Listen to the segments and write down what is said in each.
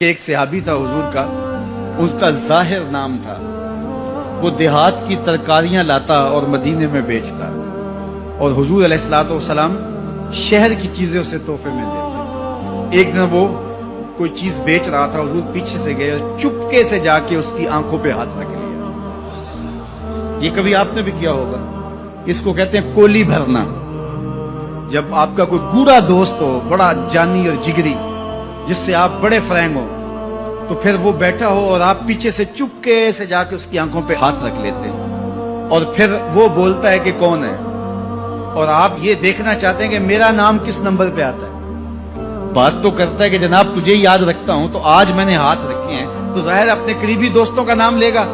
ایک صحابی تھا حضور کا، اس کا ظاہر نام تھا، وہ دیہات کی ترکاریاں لاتا اور مدینے میں بیچتا، اور حضور علیہ الصلوۃ والسلام شہر کی چیزیں اسے تحفے میں دیتے۔ ایک دن وہ کوئی چیز بیچ رہا تھا، حضور پیچھے سے گئے اور چپکے سے جا کے اس کی آنکھوں پہ ہاتھ رکھ لیا۔ یہ کبھی آپ نے بھی کیا ہوگا، اس کو کہتے ہیں کولی بھرنا۔ جب آپ کا کوئی گوڑا دوست ہو، بڑا جانی اور جگری، جس سے آپ بڑے فرینگ ہو، تو پھر وہ بیٹھا ہو اور آپ پیچھے سے چپکے سے جا کے اس کی آنکھوں پہ ہاتھ رکھ لیتے ہیں، اور پھر وہ بولتا ہے کہ کون ہے، اور آپ یہ دیکھنا چاہتے ہیں کہ میرا نام کس نمبر پہ آتا ہے۔ بات تو کرتا ہے کہ جناب تجھے یاد رکھتا ہوں، تو آج میں نے ہاتھ رکھے ہیں تو ظاہر اپنے قریبی دوستوں کا نام لے گا،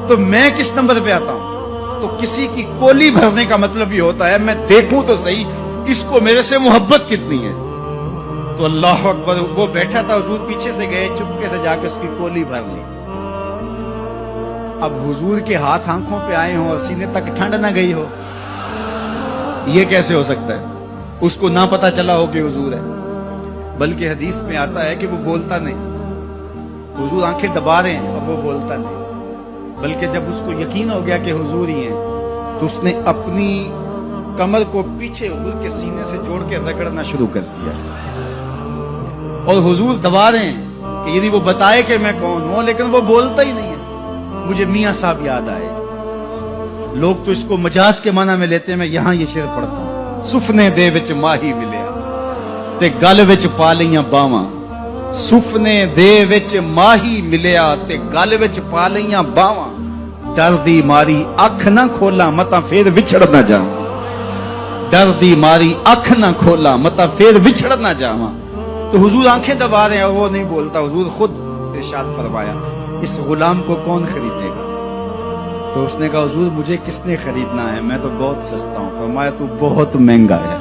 تو میں کس نمبر پہ آتا ہوں۔ تو کسی کی کولی بھرنے کا مطلب یہ ہوتا ہے میں دیکھوں تو صحیح اس کو میرے سے محبت کتنی ہے۔ تو اللہ اکبر، وہ بیٹھا تھا، حضور پیچھے سے گئے، چپکے سے جا کے اس کی کولی بھر لی۔ اب حضور کے ہاتھ آنکھوں پہ آئے ہوں اور سینے تک ٹھنڈ نہ گئی ہو، یہ کیسے ہو سکتا ہے؟ اس کو نہ پتا چلا ہو کہ حضور ہے، بلکہ حدیث میں آتا ہے کہ وہ بولتا نہیں، حضور آنکھیں دبا رہے ہیں اور وہ بولتا نہیں، بلکہ جب اس کو یقین ہو گیا کہ حضور ہی ہیں تو اس نے اپنی کمر کو پیچھے حضور کے سینے سے جوڑ کے رگڑنا شروع کر دیا، اور حضور دبا رہے ہیں کہ یعنی وہ بتائے کہ میں کون ہوں، لیکن وہ بولتا ہی نہیں ہے۔ مجھے میاں صاحب یاد آئے، لوگ تو اس کو مجاز کے معنی میں لیتے ہیں، میں یہاں یہ شعر پڑھتا ہوں: سفنے دے وچ ماہی ملیا تے گل وچ پا لیاں باواں، سفنے دے وچ ماہی ملیا تے گل وچ پا لیاں باواں، ڈر دی ماری اکھ نہ کھولا متا پھر وچھڑ نہ جاواں، ڈر دی ماری اکھ نہ کھولا متا پھر وچھڑ نہ جاواں۔ تو حضور آنکھیں دبا رہے ہیں اور وہ نہیں بولتا۔ حضور خود ارشاد فرمایا اس غلام کو کون خریدے گا؟ تو اس نے کہا حضور مجھے کس نے خریدنا ہے، میں تو بہت سستا ہوں۔ فرمایا تو بہت مہنگا ہے۔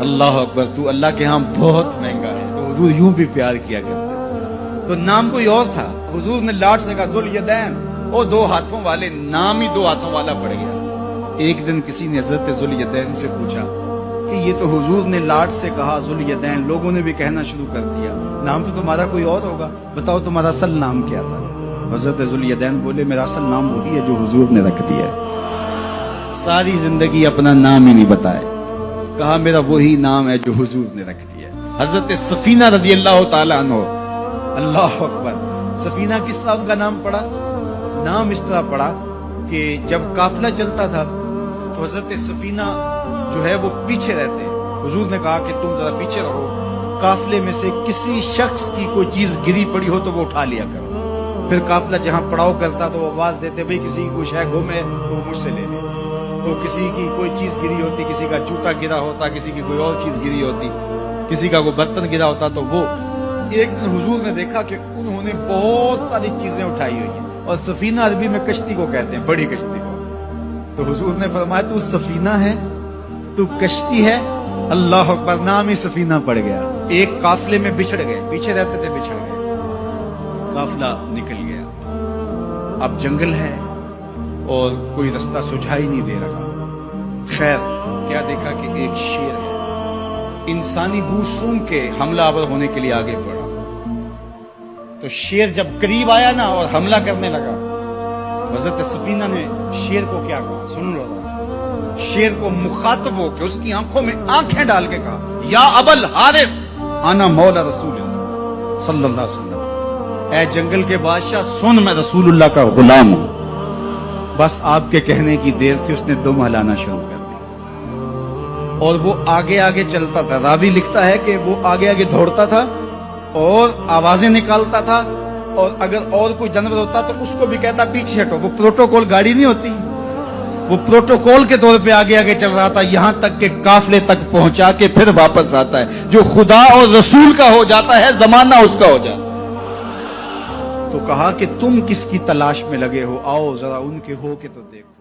اللہ اکبر، تو اللہ کے ہاں بہت مہنگا ہے۔ تو حضور یوں بھی پیار کیا کرتے۔ تو نام کوئی اور تھا، حضور نے لاٹ سے کہا ذوالیدین، وہ دو ہاتھوں والے، نام ہی دو ہاتھوں والا پڑ گیا۔ ایک دن کسی نے حضرت ذوالیدین سے پوچھا کہ یہ تو حضور نے لاٹ سے کہا ذوالیدین، لوگوں نے بھی کہنا شروع کر دیا، نام تو تمہارا کوئی اور ہوگا، بتاؤ تمہارا اصل نام کیا تھا؟ حضرت ذوالیدین بولے میرا اصل نام وہی ہے جو حضور نے رکھ دیا ہے۔ ساری زندگی اپنا نام ہی نہیں بتائے، کہا میرا وہی نام ہے جو حضور نے رکھ دیا ہے۔ حضرت سفینہ رضی اللہ تعالیٰ عنہ، اللہ اکبر، سفینہ کس طرح ان کا نام پڑا؟ نام اس طرح پڑا کہ جب قافلہ چلتا تھا تو حضرت سفینہ جو ہے وہ پیچھے رہتے ہیں۔ حضور نے کہا کہ تم ذرا پیچھے رہو، قافلے میں سے کسی شخص کی کوئی چیز گری پڑی ہو تو وہ اٹھا لیا کرو۔ پھر قافلہ جہاں پڑاؤ کرتا تو وہ آواز دیتے بھئی کسی کی کوئی شے گم ہے تو وہ مجھ سے لے لے۔ تو کسی کی کوئی چیز گری ہوتی، کسی کا جوتا گرا ہوتا، کسی کی کوئی اور چیز گری ہوتی، کسی کا کوئی برتن گرا ہوتا، تو وہ ایک دن حضور نے دیکھا کہ انہوں نے بہت ساری چیزیں اٹھائی ہوئی ہیں، اور سفینہ عربی میں کشتی کو کہتے ہیں، بڑی کشتی کو۔ تو حضور نے فرمایا تو سفینہ ہے، تو کشتی ہے؟ اللہ اکبر، نام ہی سفینہ پڑ گیا۔ ایک قافلے میں بچھڑ گئے، پیچھے رہتے تھے، بچھڑ گئے، قافلہ نکل گیا۔ اب جنگل ہے اور کوئی رستہ سجھائی نہیں دے رہا۔ خیر کیا دیکھا کہ ایک شیر ہے، انسانی بو سونگ کے حملہ آور ہونے کے لیے آگے بڑھا۔ تو شیر جب قریب آیا نا اور حملہ کرنے لگا، حضرت سفینہ نے شیر کو کیا کہا، سن لو ذرا۔ شیر کو مخاطب ہو کے اس کی آنکھوں میں آنکھیں ڈال کے کہا یا ابل حارث انا مولا رسول اللہ صلی اللہ علیہ وسلم، اے جنگل کے بادشاہ سن، میں رسول اللہ کا غلام ہوں۔ بس آپ کے کہنے کی دیر تھی، اس نے دم ہلانا شروع کر دیا، اور وہ آگے آگے چلتا تھا۔ راوی لکھتا ہے کہ وہ آگے آگے دوڑتا تھا اور آوازیں نکالتا تھا، اور اگر اور کوئی جانور ہوتا تو اس کو بھی کہتا پیچھے ہٹو۔ وہ پروٹوکول گاڑی نہیں ہوتی، وہ پروٹوکول کے طور پہ آگے آگے چل رہا تھا، یہاں تک کہ قافلے تک پہنچا کے پھر واپس آتا ہے۔ جو خدا اور رسول کا ہو جاتا ہے زمانہ اس کا ہو جاتا ہے۔ تو کہا کہ تم کس کی تلاش میں لگے ہو، آؤ ذرا ان کے ہو کے تو دیکھو۔